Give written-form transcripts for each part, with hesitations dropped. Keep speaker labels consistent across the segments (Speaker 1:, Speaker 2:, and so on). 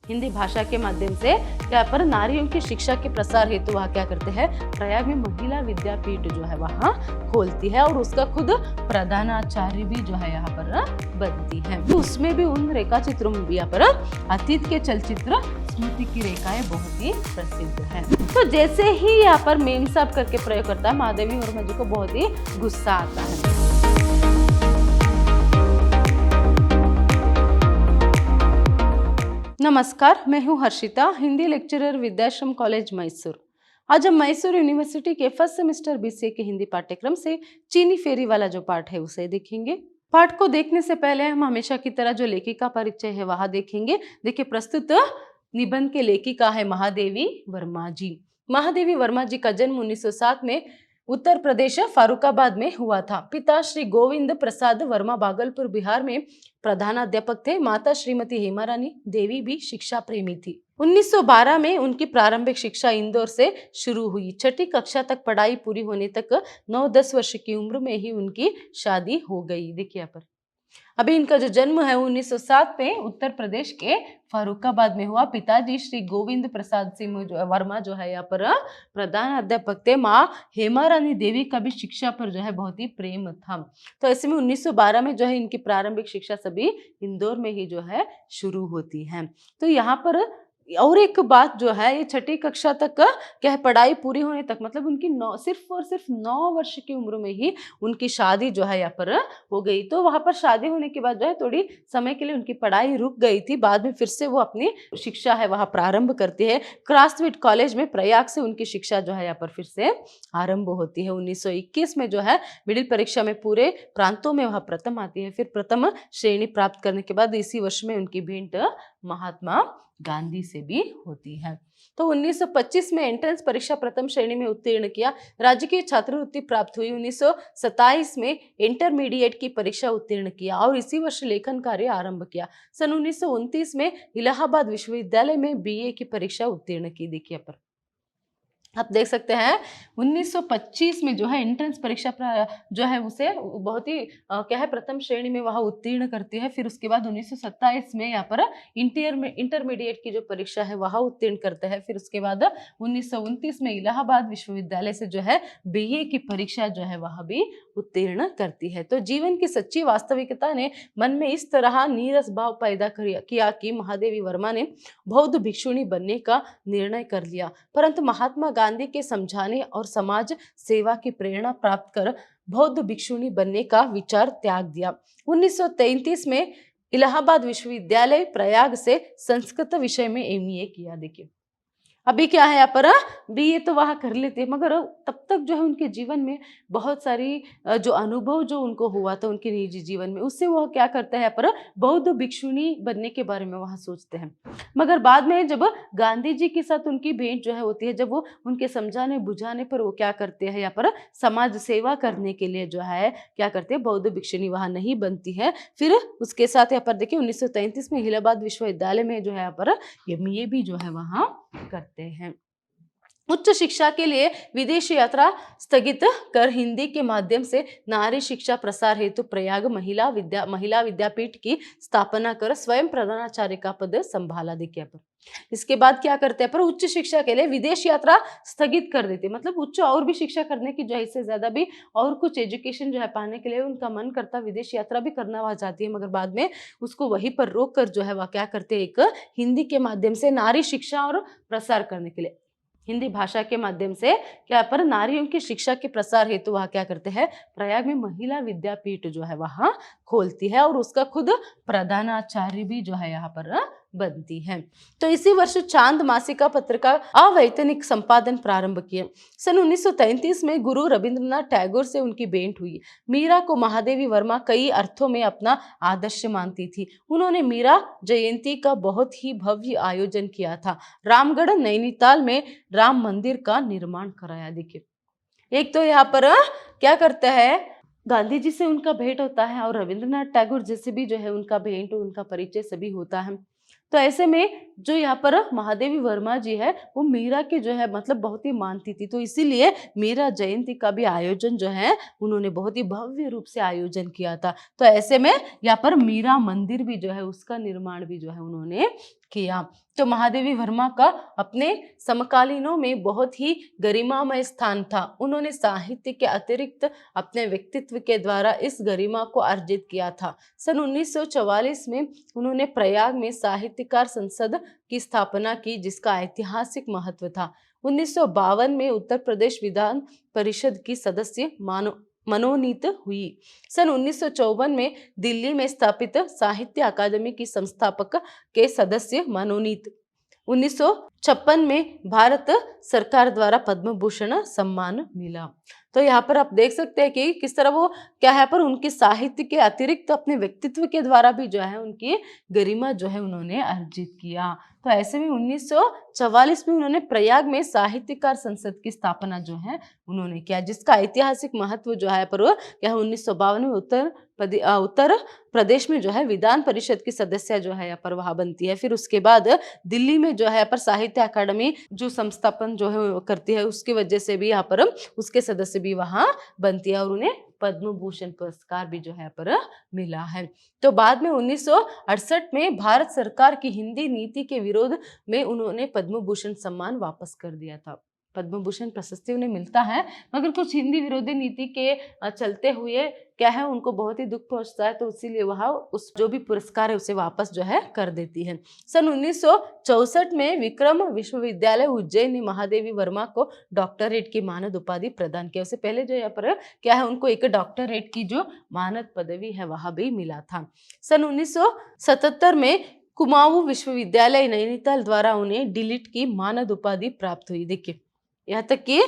Speaker 1: हिंदी भाषा के माध्यम से क्या पर नारियों की शिक्षा के प्रसार हेतु वह क्या करते हैं, प्रयाग में महिला विद्यापीठ जो है वहाँ खोलती है और उसका खुद प्रधानाचार्य भी जो है यहाँ पर बनती है। तो उसमें भी उन रेखा चित्रों में भी यहाँ पर अतीत के चलचित्र स्मृति की रेखाएं बहुत ही प्रसिद्ध है। तो जैसे ही यहाँ पर मेम साहब करके प्रयोग करता है, महादेवी वर्मा जी को बहुत ही गुस्सा आता है। नमस्कार, मैं हूँ हर्षिता, हिंदी लेक्चरर विद्याश्रम कॉलेज मैसूर। आज हम मैसूर यूनिवर्सिटी के फर्स्ट सेमेस्टर बीसीए के हिंदी पाठ्यक्रम से चीनी फेरी वाला जो पाठ है उसे देखेंगे। पाठ को देखने से पहले हम हमेशा की तरह जो लेखिका परिचय है वह देखेंगे। देखिए, प्रस्तुत निबंध के लेखिका है महादेवी वर्मा जी। महादेवी वर्मा जी का जन्म 1907 में उत्तर प्रदेश फारुखाबाद में हुआ था। पिता श्री गोविंद प्रसाद वर्मा भागलपुर बिहार में प्रधानाध्यापक थे। माता श्रीमती हेमारानी देवी भी शिक्षा प्रेमी थी। 1912 में उनकी प्रारंभिक शिक्षा इंदौर से शुरू हुई। छठी कक्षा तक पढ़ाई पूरी होने तक 9-10 वर्ष की उम्र में ही उनकी शादी हो गई। देखिए यहाँ पर अभी इनका जो जन्म है 1907 में उत्तर प्रदेश के फारुखाबाद में हुआ। पिताजी श्री गोविंद प्रसाद सिंह वर्मा जो है यहाँ पर प्रधान अध्यापक थे। माँ हेमारानी देवी का भी शिक्षा पर जो है बहुत ही प्रेम था। तो ऐसे में 1912 में जो है इनकी प्रारंभिक शिक्षा सभी इंदौर में ही जो है शुरू होती है। तो यहाँ पर और एक बात जो है, ये छठी कक्षा तक क्या है पढ़ाई पूरी होने तक, मतलब उनकी सिर्फ 9 वर्ष की उम्र में ही उनकी शादी जो है यहाँ पर हो गई। तो वहां पर शादी होने के बाद जो है थोड़ी समय के लिए उनकी पढ़ाई रुक गई थी। बाद में फिर से वो अपनी शिक्षा है वहां प्रारंभ करती है। क्रासविट कॉलेज में प्रयाग से उनकी शिक्षा जो है यहाँ पर फिर से आरंभ होती है। 1921 में जो है मिडिल परीक्षा में पूरे प्रांतों में वह प्रथम आती है। फिर प्रथम श्रेणी प्राप्त करने के बाद इसी वर्ष में उनकी भेंट महात्मा गांधी से भी होती है। तो 1925 में एंट्रेंस परीक्षा प्रथम श्रेणी में उत्तीर्ण किया। राजकीय छात्रवृत्ति प्राप्त हुई। 1927 में इंटरमीडिएट की परीक्षा उत्तीर्ण किया और इसी वर्ष लेखन कार्य आरंभ किया। सन 1929 में इलाहाबाद विश्वविद्यालय में बीए की परीक्षा उत्तीर्ण की। देखिए पर आप देख सकते हैं 1925 में जो है एंट्रेंस परीक्षा जो है उसे बहुत ही क्या है प्रथम श्रेणी में वह उत्तीर्ण करती है। फिर उसके बाद 1927 में यहाँ पर इंटरमीडिएट की जो परीक्षा है वह उत्तीर्ण करते हैं। फिर उसके बाद 1929 में इलाहाबाद विश्वविद्यालय से जो है बीए की परीक्षा जो है वह भी उत्तीर्ण करती है। तो जीवन की सच्ची वास्तविकता ने मन में इस तरह नीरस भाव पैदा किया कि महादेवी वर्मा ने बौद्ध भिक्षुणी बनने का निर्णय कर लिया। परंतु महात्मा गांधी के समझाने और समाज सेवा की प्रेरणा प्राप्त कर बौद्ध भिक्षुणी बनने का विचार त्याग दिया। 1933 में इलाहाबाद विश्वविद्यालय प्रयाग से संस्कृत विषय में एमए किया। देखिए अभी क्या है यहाँ पर बीए तो वहाँ कर लेते, मगर तब तक जो है उनके जीवन में बहुत सारी जो अनुभव जो उनको हुआ था उनके निजी जीवन में, उससे वो क्या करते हैं यहाँ पर बौद्ध भिक्षुणी बनने के बारे में वहाँ सोचते हैं। मगर बाद में जब गांधी जी के साथ उनकी भेंट जो है होती है, जब वो उनके समझाने बुझाने पर वो क्या करते हैं यहाँ पर समाज सेवा करने के लिए जो है क्या करते हैं बौद्ध भिक्षुणी वहाँ नहीं बनती है। फिर उसके साथ यहाँ पर देखिए 1933 में इलाहाबाद विश्वविद्यालय में जो है यहाँ पर एमए भी जो है वहाँ करते हैं। उच्च शिक्षा के लिए विदेश यात्रा स्थगित कर हिंदी के माध्यम से नारी शिक्षा प्रसार हेतु प्रयाग महिला विद्यापीठ की स्थापना कर स्वयं प्रधानाचार्य का पद संभाला। देखिए पर इसके बाद क्या करते हैं पर उच्च शिक्षा के लिए विदेश यात्रा स्थगित कर देते, मतलब उच्च और भी शिक्षा करने की जो है इससे ज्यादा भी और कुछ एजुकेशन जो है पाने के लिए उनका मन करता विदेश यात्रा भी करना वह चाहती है, मगर बाद में उसको वहीं पर रोक कर जो है वह क्या करते हैं एक हिंदी के माध्यम से नारी शिक्षा और प्रसार करने के लिए हिंदी भाषा के माध्यम से क्या पर नारियों की शिक्षा के प्रसार हेतु वह क्या करते हैं प्रयाग में महिला विद्यापीठ जो है वहां खोलती है और उसका खुद प्रधानाचार्य भी जो है यहाँ पर बनती है। तो इसी वर्ष चांद मासिका पत्रिका अवैतनिक संपादन प्रारंभ किए। सन 1933 में गुरु रविंद्रनाथ टैगोर से उनकी भेंट हुई। मीरा को महादेवी वर्मा कई अर्थों में अपना आदर्श मानती थी। उन्होंने मीरा जयंती का बहुत ही भव्य आयोजन किया था। रामगढ़ नैनीताल में राम मंदिर का निर्माण कराया। देखिए एक तो यहाँ पर क्या करता है गांधी जी से उनका भेंट होता है और रविंद्रनाथ टैगोर जैसे भी जो है उनका भेंट उनका परिचय सभी होता है। तो ऐसे में जो यहाँ पर महादेवी वर्मा जी है वो मीरा के जो है मतलब बहुत ही मानती थी, तो इसीलिए मीरा जयंती का भी आयोजन जो है उन्होंने बहुत ही भव्य रूप से आयोजन किया था। तो ऐसे में यहाँ पर मीरा मंदिर भी जो है उसका निर्माण भी जो है उन्होंने किया। तो महादेवी वर्मा का अपने समकालीनों में बहुत ही गरिमामय स्थान था। उन्होंने साहित्य के अतिरिक्त अपने व्यक्तित्व के द्वारा इस गरिमा को अर्जित किया था। सन 1944 में उन्होंने प्रयाग में साहित्यकार संसद की स्थापना की, जिसका ऐतिहासिक महत्व था। 1952 में उत्तर प्रदेश विधान परिषद की सदस्य मनोनीत हुई। सन 1954 में दिल्ली में स्थापित साहित्य अकादमी की संस्थापक के सदस्य मनोनीत। 1956 में भारत सरकार द्वारा पद्म भूषण सम्मान मिला। तो यहाँ पर आप देख सकते हैं कि किस तरह वो क्या है पर उनके साहित्य के अतिरिक्त अपने व्यक्तित्व के द्वारा भी जो है उनकी गरिमा जो है उन्होंने अर्जित किया। तो ऐसे में 1944 में उन्होंने प्रयाग में साहित्यकार संसद की स्थापना जो है उन्होंने किया, जिसका ऐतिहासिक महत्व जो है पर वो क्या है 1952 में उत्तर प्रदेश में जो है विधान परिषद की सदस्य जो है यहाँ पर वहां बनती है। फिर उसके बाद दिल्ली में जो है यहाँ पर साहित्य अकादमी जो संस्थापन जो है करती है, उसकी वजह से भी यहाँ पर उसके सदस्य भी वहां बनती है और उन्हें पद्म भूषण पुरस्कार भी जो है पर मिला है। तो बाद में 1968 में भारत सरकार की हिंदी नीति के विरोध में उन्होंने पद्म भूषण सम्मान वापस कर दिया था। पद्म भूषण प्रशस्ति उन्हें मिलता है, मगर कुछ हिंदी विरोधी नीति के चलते हुए क्या है उनको बहुत ही दुख पहुंचता है, तो इसीलिए वह उस जो भी पुरस्कार है उसे वापस जो है कर देती है। सन 1964 में विक्रम विश्वविद्यालय उज्जैन ने महादेवी वर्मा को डॉक्टरेट की मानद उपाधि प्रदान किया। उससे पहले जो यहाँ पर क्या है उनको एक डॉक्टरेट की जो मानद पदवी है वह भी मिला था। सन 1977 में कुमाऊं विश्वविद्यालय नैनीताल द्वारा उन्हें डिलीट की मानद उपाधि प्राप्त हुई। देखिए यहाँ तक कि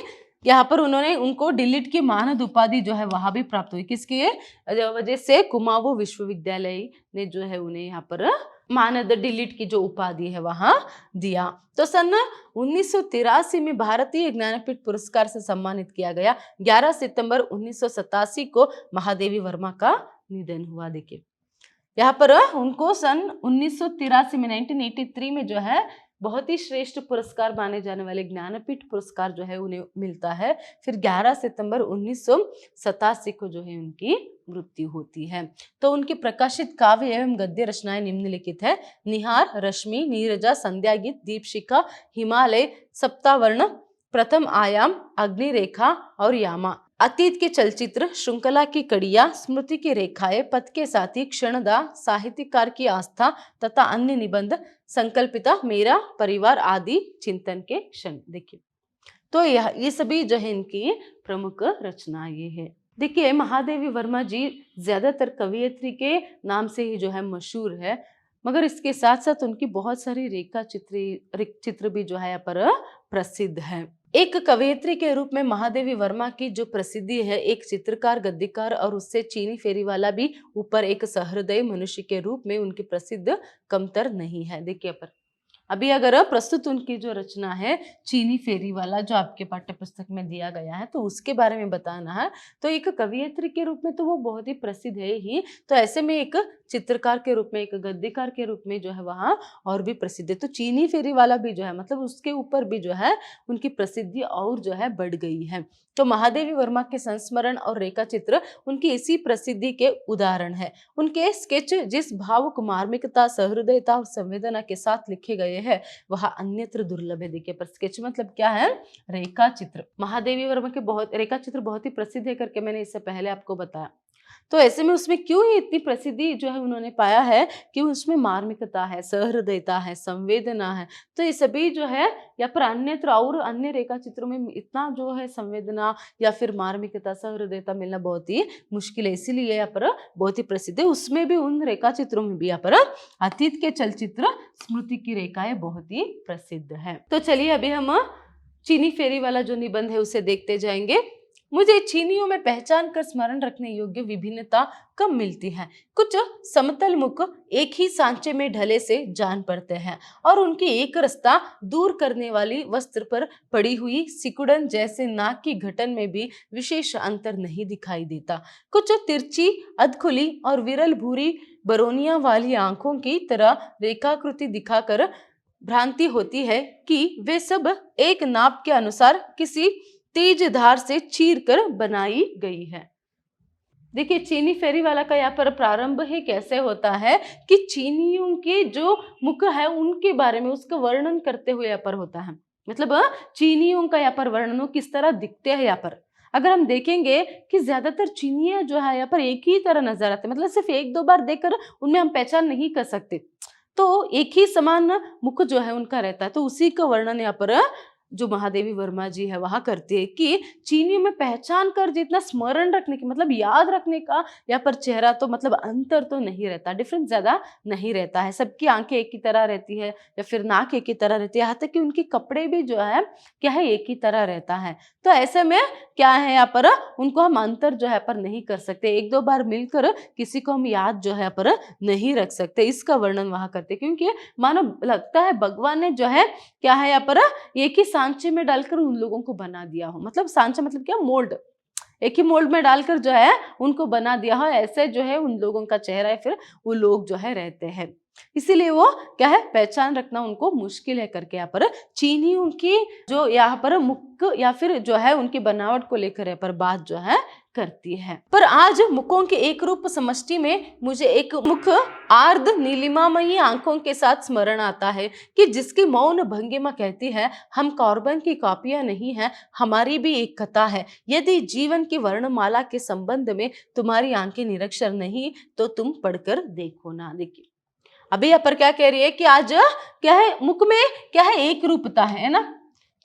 Speaker 1: यहाँ पर उन्होंने उनको डिलीट की मानद उपाधि जो है वहां भी प्राप्त हुई, किसकी वजह से कुमाऊं विश्वविद्यालय ने जो है उन्हें यहाँ पर मानद डिलीट की जो उपाधि है वहां दिया। तो सन 1983 में भारतीय ज्ञानपीठ पुरस्कार से सम्मानित किया गया। 11 सितंबर 1987 को महादेवी वर्मा का निधन हुआ। देखिए यहाँ पर उनको सन 1983 में 1983 में जो है बहुत ही श्रेष्ठ पुरस्कार माने जाने वाले ज्ञानपीठ पुरस्कार जो है उन्हें मिलता है। फिर 11 सितंबर 1987 को जो है उनकी मृत्यु होती है। तो उनकी प्रकाशित काव्य एवं गद्य रचनाएं निम्नलिखित है: निहार, रश्मि, नीरजा, संध्यागीत, दीपशिखा, हिमालय, सप्तावर्ण, प्रथम आयाम, अग्निरेखा और यामा। अतीत के चलचित्र, श्रृंखला की कड़ियां, स्मृति की रेखाएं, पथ के साथी, क्षणदा, साहित्यकार की आस्था तथा अन्य निबंध, संकल्पिता, मेरा परिवार आदि चिंतन के क्षण। देखिए तो ये सभी जो है इनकी प्रमुख रचनाएं हैं। देखिए महादेवी वर्मा जी ज्यादातर कवियत्री के नाम से ही जो है मशहूर है, मगर इसके साथ साथ उनकी बहुत सारी रेखा चित्र भी जो है यहाँ पर प्रसिद्ध है। एक कवयित्री के रूप में महादेवी वर्मा की जो प्रसिद्धि है, एक चित्रकार, गद्यकार और उससे चीनी फेरी वाला भी ऊपर एक सहृदय मनुष्य के रूप में उनकी प्रसिद्ध कमतर नहीं है। देखिए पर अभी अगर प्रस्तुत उनकी जो रचना है चीनी फेरी वाला जो आपके पाठ्य पुस्तक में दिया गया है तो उसके बारे में बताना है, तो एक कवयित्री के रूप में तो वो बहुत ही प्रसिद्ध है ही, तो ऐसे में एक चित्रकार के रूप में, एक गद्यकार के रूप में जो है वहाँ और भी प्रसिद्ध है। तो चीनी फेरी वाला भी जो है मतलब उसके ऊपर भी जो है उनकी प्रसिद्धि और जो है बढ़ गई है। तो महादेवी वर्मा के संस्मरण और रेखा चित्र उनकी इसी प्रसिद्धि के उदाहरण है। उनके स्केच जिस भावुक, मार्मिकता, सहृदयता और संवेदना के साथ लिखे गए हैं वह अन्यत्र दुर्लभ है। देखिए पर स्केच मतलब क्या है? रेखा चित्र। महादेवी वर्मा के रेखा चित्र बहुत ही प्रसिद्ध है करके मैंने इससे पहले आपको बताया। तो ऐसे में उसमें क्यों ही इतनी प्रसिद्धि जो है उन्होंने पाया है कि उसमें मार्मिकता है, सहृदयता है, संवेदना है। तो ये सभी जो है या फिर अन्यत्र और अन्य रेखा चित्रों में इतना जो है संवेदना या फिर मार्मिकता, सहृदयता मिलना बहुत ही मुश्किल है, इसीलिए यहाँ पर बहुत ही प्रसिद्ध है। उसमें भी उन रेखा चित्रों में भी यहाँ पर अतीत के चलचित्र स्मृति की रेखाएं बहुत ही प्रसिद्ध है। तो चलिए अभी हम चीनी फेरी वाला जो निबंध है उसे देखते जाएंगे। मुझे चीनियों में पहचान कर स्मरण रखने योग्य विभिन्नता कम मिलती है। कुछ समतल मुख एक ही सांचे में ढले से जान पड़ते हैं और उनकी एक रास्ता दूर करने वाली वस्त्र पर पड़ी हुई सिकुड़न जैसे नाक की घटन में भी विशेष अंतर नहीं दिखाई देता। कुछ तिरछी, अधखुली और विरल भूरी बरौनिया वाली आंखों की तरह रेखाकृति दिखाकर भ्रांति होती है कि वे सब एक नाप के अनुसार किसी तेज धार से चीर कर बनाई गई है। देखिए चीनी फेरी वाला का यहाँ पर प्रारंभ ही कैसे होता है कि चीनियों के जो मुख है उनके बारे में उसका वर्णन करते हुए यहाँ पर होता है। मतलब चीनियों का यहाँ पर वर्णन वो किस तरह दिखते हैं यहाँ पर। अगर हम देखेंगे कि ज्यादातर चीनियां जो है यहाँ पर एक ही तरह नजर आते, मतलब सिर्फ एक दो बार देखकर उनमें हम पहचान नहीं कर सकते, तो एक ही समान मुख जो है उनका रहता है। तो उसी का वर्णन यहाँ पर जो महादेवी वर्मा जी है वहां करती है कि चीनियों में पहचान कर जितना स्मरण रखने की, मतलब याद रखने का यहाँ पर चेहरा तो मतलब अंतर तो नहीं रहता, डिफरेंस ज्यादा नहीं रहता है। सबकी आंखें एक ही तरह रहती है या फिर नाक एक ही तरह रहती है, यहाँ तक कि उनके कपड़े भी जो है क्या है एक ही तरह रहता है। तो ऐसे में क्या है यहाँ पर उनको हम अंतर जो है पर नहीं कर सकते, एक दो बार मिलकर किसी को हम याद जो है पर नहीं रख सकते, इसका वर्णन वहां करते। क्योंकि मानो लगता है भगवान ने जो है क्या है यहाँ पर एक ही सांचे में डालकर उन लोगों को बना दिया हो। मतलब सांचा मतलब क्या, मोल्ड, एक ही मोल्ड में डालकर जो है उनको बना दिया हो, ऐसे जो है उन लोगों का चेहरा है, फिर वो लोग जो है रहते हैं। इसीलिए वो क्या है पहचान रखना उनको मुश्किल है करके यहाँ पर चीनी उनकी जो यहाँ पर मुख या फिर जो है उनकी बनावट को लेकर यहाँ पर बात जो है करती है। पर आज मुखों के एक रूप समष्टि में मुझे एक मुख आर्द्र नीलिमामयी आंखों के साथ स्मरण आता है कि जिसकी मौन भंगिमा कहती है, हम कॉर्बन की कॉपियां नहीं है, हमारी भी एक कथा है। यदि जीवन की वर्णमाला के संबंध में तुम्हारी आंखें निरक्षर नहीं तो तुम पढ़कर देखो ना। देखिए अभी यहाँ पर क्या कह रही है कि आज क्या है मुख में क्या है एक रूपता है ना,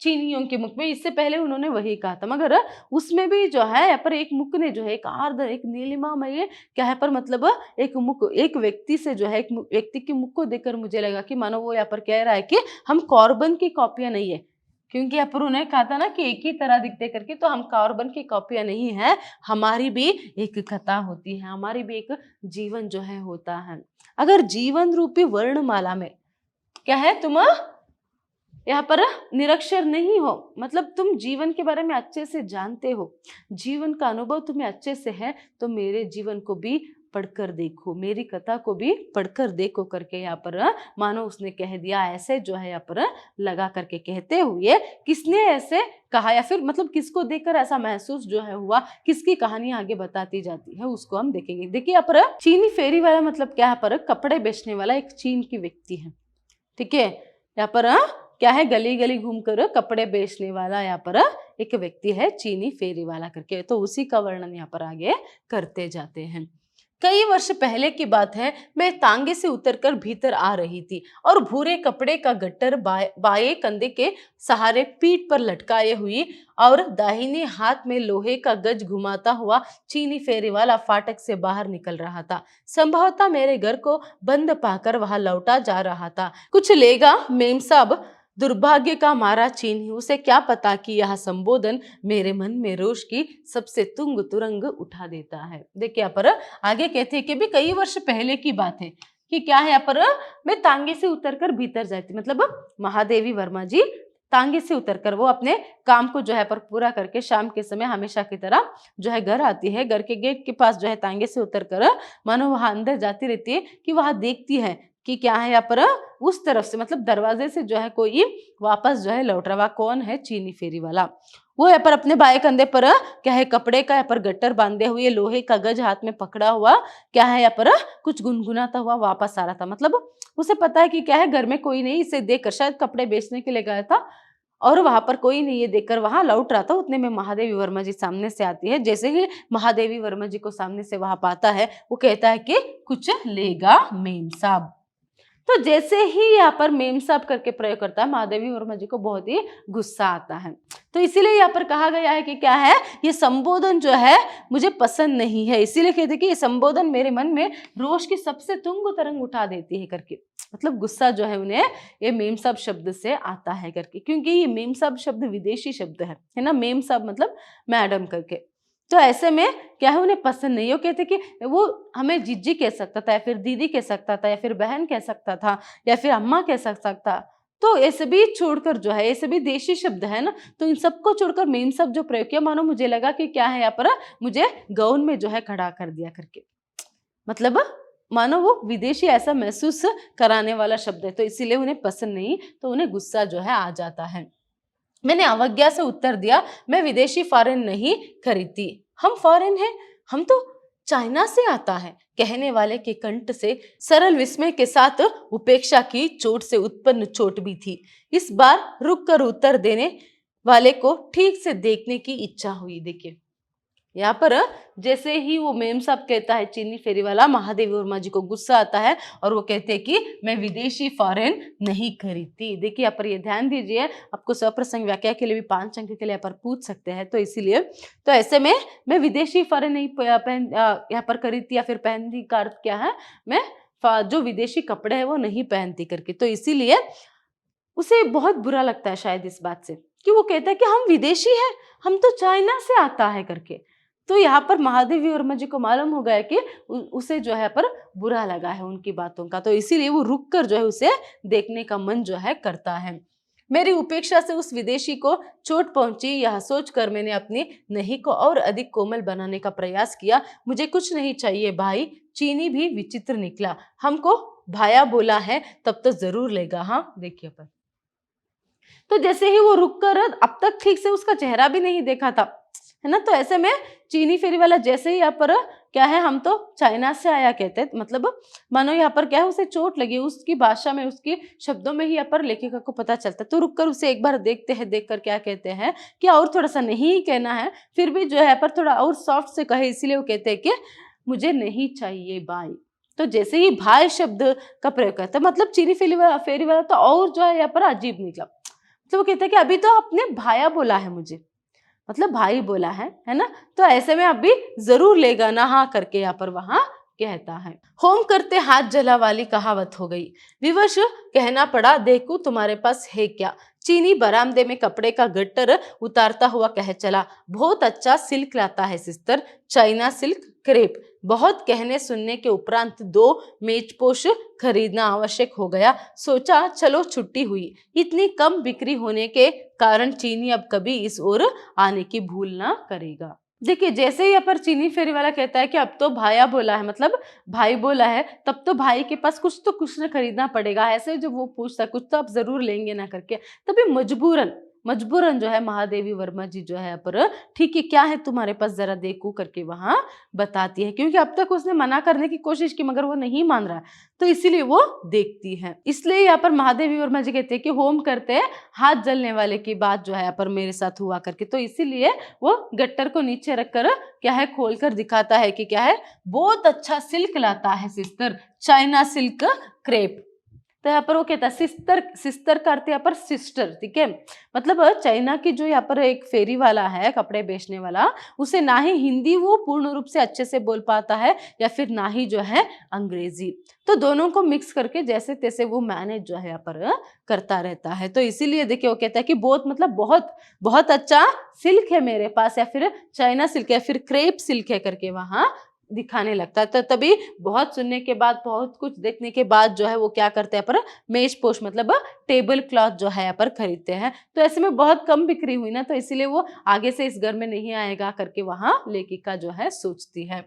Speaker 1: चीनियों के मुख में। इससे पहले उन्होंने वही कहा था, मगर उसमें भी जो है यहाँ पर एक मुख ने जो है एक आर्द्र एक नीलिमामय क्या है पर मतलब एक मुख एक व्यक्ति से जो है एक व्यक्ति के मुख को देखकर मुझे लगा कि मानो वो यहाँ पर कह रहा है कि हम कॉर्बन की कॉपियां नहीं है, क्योंकि यहाँ पर उन्होंने कहा था ना कि एक ही तरह दिखते करके, तो हम कार्बन की कॉपियां नहीं है, हमारी भी एक कथा होती है, हमारी भी एक जीवन जो है होता है। अगर जीवन रूपी वर्णमाला में क्या है तुम यहाँ पर निरक्षर नहीं हो, मतलब तुम जीवन के बारे में अच्छे से जानते हो, जीवन का अनुभव तुम्हें अच्छे से है, तो मेरे जीवन को भी पढ़कर देखो, मेरी कथा को भी पढ़कर देखो करके यहाँ पर मानो उसने कह दिया। ऐसे जो है यहाँ पर लगा करके कहते हुए किसने ऐसे कहा या फिर मतलब किसको देखकर ऐसा महसूस जो है हुआ, किसकी कहानी आगे बताती जाती है उसको हम देखेंगे। देखिए यहाँ पर चीनी फेरी वाला मतलब क्या है पर कपड़े बेचने वाला एक चीन की व्यक्ति है, ठीक है। यहाँ पर क्या है गली गली घूमकर कपड़े बेचने वाला यहाँ पर एक व्यक्ति है चीनी फेरी वाला करके, तो उसी का वर्णन यहाँ पर आगे करते जाते हैं। कई वर्ष पहले की बात है, मैं तांगे से उतरकर भीतर आ रही थी और भूरे कपड़े का गट्टर बाएं कंधे के सहारे पीठ पर लटकाए हुई और दाहिने हाथ में लोहे का गज घुमाता हुआ चीनी फेरी वाला फाटक से बाहर निकल रहा था। संभवतः मेरे घर को बंद पाकर वहां लौटा जा रहा था। कुछ लेगा मेम साहब, दुर्भाग्य का मारा चीनी, उसे क्या पता कि यह संबोधन मेरे मन में रोष की सबसे तुंग तुरंग उठा देता है। देखिए यहाँ पर आगे कहते हैं कि भी कई वर्ष पहले की बात है कि क्या है यहाँ पर मैं तांगे से उतरकर भीतर जाती, मतलब महादेवी वर्मा जी तांगे से उतरकर वो अपने काम को जो है पर पूरा करके शाम के समय हमेशा की तरह जो है घर आती है, घर के गेट के पास जो है तांगे से उतरकर मानो वहां अंदर जाती रहती है कि वहां देखती है कि क्या है यहाँ पर उस तरफ से मतलब दरवाजे से जो है कोई वापस जो है लौट रहा। कौन है? चीनी फेरी वाला। वो यहाँ पर अपने बाएं कंधे पर क्या है कपड़े का यहाँ पर गट्टर बांधे हुए लोहे का गज हाथ में पकड़ा हुआ क्या है यहाँ पर कुछ गुनगुनाता हुआ वापस आ रहा था। मतलब उसे पता है कि क्या है घर में कोई नहीं, इसे देखकर शायद कपड़े बेचने के लिए गया था और वहां पर कोई नहीं है देखकर वहां लौट रहा था। उतने में महादेवी वर्मा जी सामने से आती है। जैसे ही महादेवी वर्मा जी को सामने से वहां पाता है वो कहता है कि कुछ लेगा मेम साहब। तो जैसे ही यहाँ पर मेम साहब करके प्रयोग करता है महादेवी वर्मा जी को बहुत ही गुस्सा आता है। तो इसीलिए यहाँ पर कहा गया है कि क्या है ये संबोधन जो है मुझे पसंद नहीं है, इसीलिए कहते कि ये संबोधन मेरे मन में रोष की सबसे तुंग तरंग उठा देती है करके। मतलब गुस्सा जो है उन्हें ये मेम साहब शब्द से आता है करके, क्योंकि ये मेम साहब शब्द विदेशी शब्द है ना, मेम साहब मतलब मैडम करके। तो ऐसे में क्या है उन्हें पसंद नहीं। वो कहते कि वो हमें जीजी कह सकता था या फिर दीदी कह सकता था या फिर बहन कह सकता था या फिर अम्मा कह सकता, तो ये सभी छोड़कर जो है ये सभी देशी शब्द है ना, तो इन सबको छोड़कर मेम साहब जो प्रयोग किया मानो मुझे लगा कि क्या है यहाँ पर मुझे गाउन में जो है खड़ा कर दिया करके। मतलब मानो वो विदेशी ऐसा महसूस कराने वाला शब्द है, तो इसीलिए उन्हें पसंद नहीं, तो उन्हें गुस्सा जो है आ जाता है। मैंने अवज्ञा से उत्तर दिया, मैं विदेशी फॉरेन नहीं खरीदती। हम फॉरेन हैं, हम तो चाइना से आता है। कहने वाले के कंठ से सरल विस्मय के साथ उपेक्षा की चोट से उत्पन्न चोट भी थी। इस बार रुक कर उत्तर देने वाले को ठीक से देखने की इच्छा हुई। देखिए यहाँ पर जैसे ही वो मेम साहब कहता है, चीनी फेरी वाला, महादेवी वर्मा जी को गुस्सा आता है और वो कहते हैं कि मैं विदेशी फॉरेन नहीं खरीदती। देखिए यहाँ पर ये ध्यान दीजिए, आपको सप्रसंग व्याख्या के लिए भी 5 अंक के लिए यहाँ पर पूछ सकते हैं, तो इसीलिए तो ऐसे में मैं विदेशी फॉरेन नहीं यहाँ पर खरीदती या फिर पहनती का अर्थ क्या है, मैं जो विदेशी कपड़े हैं वो नहीं पहनती करके। तो इसीलिए उसे बहुत बुरा लगता है शायद इस बात से कि वो कहता है कि हम विदेशी हैं, हम तो चाइना से आता है करके। तो यहाँ पर महादेवी वर्मा जी को मालूम हो गया कि उसे जो है पर बुरा लगा है उनकी बातों का, तो इसीलिए वो रुक कर जो है उसे देखने का मन जो है करता है। मेरी उपेक्षा से उस विदेशी को चोट पहुंची, यह सोचकर मैंने अपनी नहीं को और अधिक कोमल बनाने का प्रयास किया। मुझे कुछ नहीं चाहिए भाई। चीनी भी विचित्र निकला, हमको भाया बोला है तब तो जरूर लेगा। हाँ देखिए पर तो जैसे ही वो रुक कर, अब तक ठीक से उसका चेहरा भी नहीं देखा था, है ना, तो ऐसे में चीनी फेरी वाला जैसे ही यहाँ पर क्या है, हम तो चाइना से आया कहते, मतलब मानो यहाँ पर क्या है, उसे चोट लगी, उसकी भाषा में उसके शब्दों में ही यहाँ पर लेखिका को पता चलता है। तो रुक कर उसे एक बार देखते हैं, देख कर क्या कहते हैं कि और थोड़ा सा नहीं कहना है, फिर भी जो है पर थोड़ा और सॉफ्ट से कहे, इसीलिए वो कहते हैं कि मुझे नहीं चाहिए भाई। तो जैसे ही भाई शब्द का प्रयोग करता है, मतलब चीनी फेरी वाला तो और जो है यहाँ पर अजीब निकला। तो वो कहता है कि अभी तो आपने भाया बोला है मुझे, मतलब भाई बोला है ना, तो ऐसे में अभी जरूर लेगा ना, हाँ करके यहाँ पर वहां कहता है। होम करते हाथ जला वाली कहावत हो गई। विवश कहना पड़ा, देखो तुम्हारे पास है क्या। चीनी बरामदे में कपड़े का गट्टर उतारता हुआ कह चला, बहुत अच्छा सिल्क लाता है सिस्टर, चाइना सिल्क क्रेप। बहुत कहने सुनने के उपरांत 2 मेजपोश खरीदना आवश्यक हो गया। सोचा चलो छुट्टी हुई। इतनी कम बिक्री होने के कारण चीनी अब कभी इस ओर आने की भूल ना करेगा। देखिए जैसे ही यहाँ पर चीनी फेरी वाला कहता है कि अब तो भाया बोला है, मतलब भाई बोला है, तब तो भाई के पास कुछ न खरीदना पड़ेगा, ऐसे जब वो पूछता कुछ तो आप जरूर लेंगे ना करके, तभी मजबूरन जो है महादेवी वर्मा जी जो है पर ठीक है क्या है तुम्हारे पास जरा देखो करके वहां बताती है, क्योंकि अब तक उसने मना करने की कोशिश की मगर वो नहीं मान रहा है, तो इसीलिए वो देखती है। इसलिए यहाँ पर महादेवी वर्मा जी कहते हैं कि होम करते हैं हाथ जलने वाले की बात जो है यहाँ पर मेरे साथ हुआ करके, तो इसीलिए वो गट्टर को नीचे रखकर क्या है खोल कर दिखाता है कि क्या है, बहुत अच्छा सिल्क लाता है सिस्टर, चाइना सिल्क क्रेप। तो यहाँ पर वो कहता है सिस्टर करते यहाँ पर सिस्टर, ठीक है, मतलब चाइना की जो यहाँ पर एक फेरी वाला है कपड़े बेचने वाला, उसे ना ही हिंदी वो पूर्ण रूप से अच्छे से बोल पाता है या फिर ना ही जो है अंग्रेजी, तो दोनों को मिक्स करके जैसे तैसे वो मैनेज जो है यहाँ पर करता रहता है। तो इसीलिए देखिए वो कहता है कि बहुत मतलब बहुत बहुत अच्छा सिल्क है मेरे पास, या फिर चाइना सिल्क है, फिर क्रेप सिल्क है करके वहां दिखाने लगता है। तो तभी बहुत सुनने के बाद, बहुत कुछ देखने के बाद जो है वो क्या करते हैं पर मेज पोश मतलब टेबल क्लॉथ जो है यहाँ पर खरीदते हैं। तो ऐसे में बहुत कम बिक्री हुई ना, तो इसीलिए वो आगे से इस घर में नहीं आएगा करके वहां लेखिका जो है सोचती है।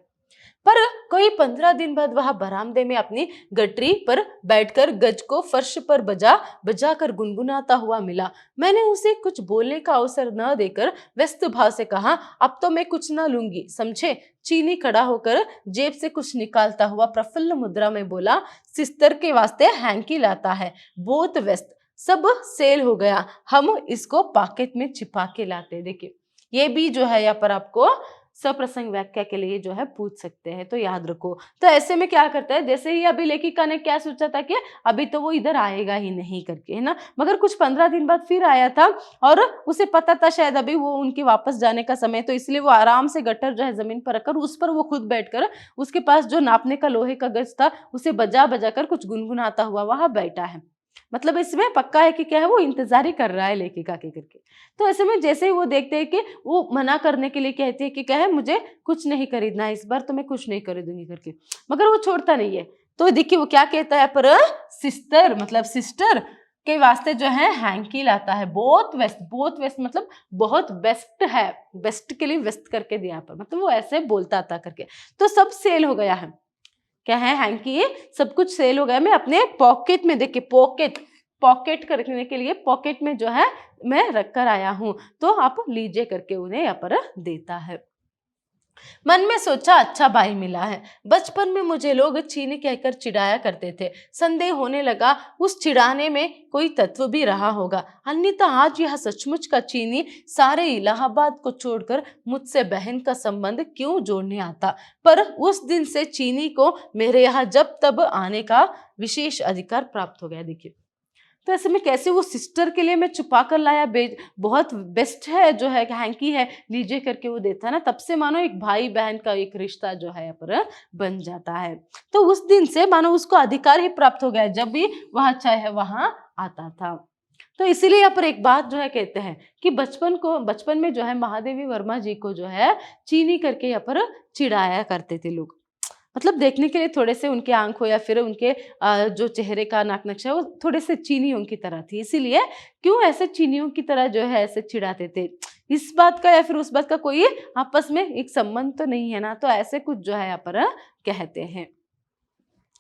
Speaker 1: पर कोई 15 दिन बाद वह बरामदे में अपनी गटरी पर बैठकर गज को फर्श पर बजा कर गुनगुनाता हुआ मिला। मैंने उसे कुछ बोलने का अवसर न देकर व्यस्त भाव से कहा, अब तो मैं कुछ न लूंगी, समझे। चीनी खड़ा होकर जेब से कुछ निकालता हुआ प्रफुल्ल मुद्रा में बोला, सिस्टर के वास्ते हैंकी लाता है, बहुत व्यस्त, सब सेल हो गया, हम इसको पॉकेट में छिपा के लाते। देखिए ये भी जो है यहाँ पर आपको सप्रसंग व्याख्या के लिए जो है पूछ सकते हैं, तो याद रखो। तो ऐसे में क्या करता है, जैसे ही अभी लेखिका ने क्या सोचा था कि अभी तो वो इधर आएगा ही नहीं करके, है ना, मगर कुछ 15 दिन बाद फिर आया था और उसे पता था शायद अभी वो उनके वापस जाने का समय, तो इसलिए वो आराम से गट्टर जो है जमीन पर रखकर उस पर वो खुद बैठकर उसके पास जो नापने का लोहे का गज था उसे बजा बजा कर कुछ गुनगुनाता हुआ वहां बैठा है। मतलब इसमें पक्का है कि क्या है, वो इंतजार ही कर रहा है लेखिका के करके। तो ऐसे में जैसे ही वो देखते हैं कि वो मना करने के लिए कहती है कि क्या है, मुझे कुछ नहीं खरीदना है इस बार, तो मैं कुछ नहीं खरीदूंगी करके, मगर वो छोड़ता नहीं है। तो देखिए वो क्या कहता है, पर सिस्टर मतलब सिस्टर के वास्ते जो है हैंकी लाता है, बहुत वेस्ट मतलब बहुत बेस्ट है, बेस्ट के लिए वेस्ट करके दिया पर, मतलब वो ऐसे बोलता था करके। तो सब सेल हो गया है, क्या है, हैंकी, सब कुछ सेल हो गया, मैं अपने पॉकेट में, देखिए पॉकेट, पॉकेट करने के लिए पॉकेट में जो है मैं रख कर आया हूँ, तो आप लीजिए करके उन्हें यहाँ पर देता है। मन में सोचा अच्छा भाई मिला है। बचपन में मुझे लोग चीनी कहकर चिढ़ाया करते थे। संदेह होने लगा उस चिढ़ाने में कोई तत्व भी रहा होगा, अन्यथा आज यह सचमुच का चीनी सारे इलाहाबाद को छोड़कर मुझसे बहन का संबंध क्यों जोड़ने आता। पर उस दिन से चीनी को मेरे यहाँ जब तब आने का विशेष अधिकार प्राप्त हो गया। देखिए, तो ऐसे में कैसे वो सिस्टर के लिए मैं छुपा कर लाया, बहुत बेस्ट है जो है, हैंकी है, लीजिए करके वो देता है ना, तब से मानो एक भाई बहन का एक रिश्ता जो है यहाँ पर बन जाता है। तो उस दिन से मानो उसको अधिकार ही प्राप्त हो गया, जब भी वह चाहे वहां आता था। तो इसीलिए यहाँ पर एक बात जो है कहते हैं कि बचपन में जो है महादेवी वर्मा जी को जो है चीनी करके यहाँ पर चिढ़ाया करते थे लोग। मतलब देखने के लिए थोड़े से उनके आंख हो या फिर उनके जो चेहरे का नाक नक्शा है वो थोड़े से चीनियों की तरह थी, इसीलिए क्यों ऐसे चीनियों की तरह जो है ऐसे चिढ़ाते थे। इस बात का या फिर उस बात का कोई आपस में एक संबंध तो नहीं है ना, तो ऐसे कुछ जो है यहाँ पर कहते हैं।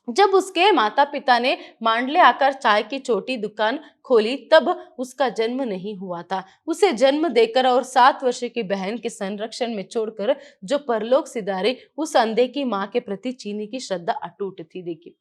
Speaker 1: जब उसके माता पिता ने मांडले आकर चाय की छोटी दुकान खोली तब उसका जन्म नहीं हुआ था। उसे जन्म देकर और 7 वर्ष की बहन के संरक्षण में छोड़कर जो परलोक सिधारे, उस अंधे की माँ के प्रति चीनी की श्रद्धा अटूट थी। देखिए,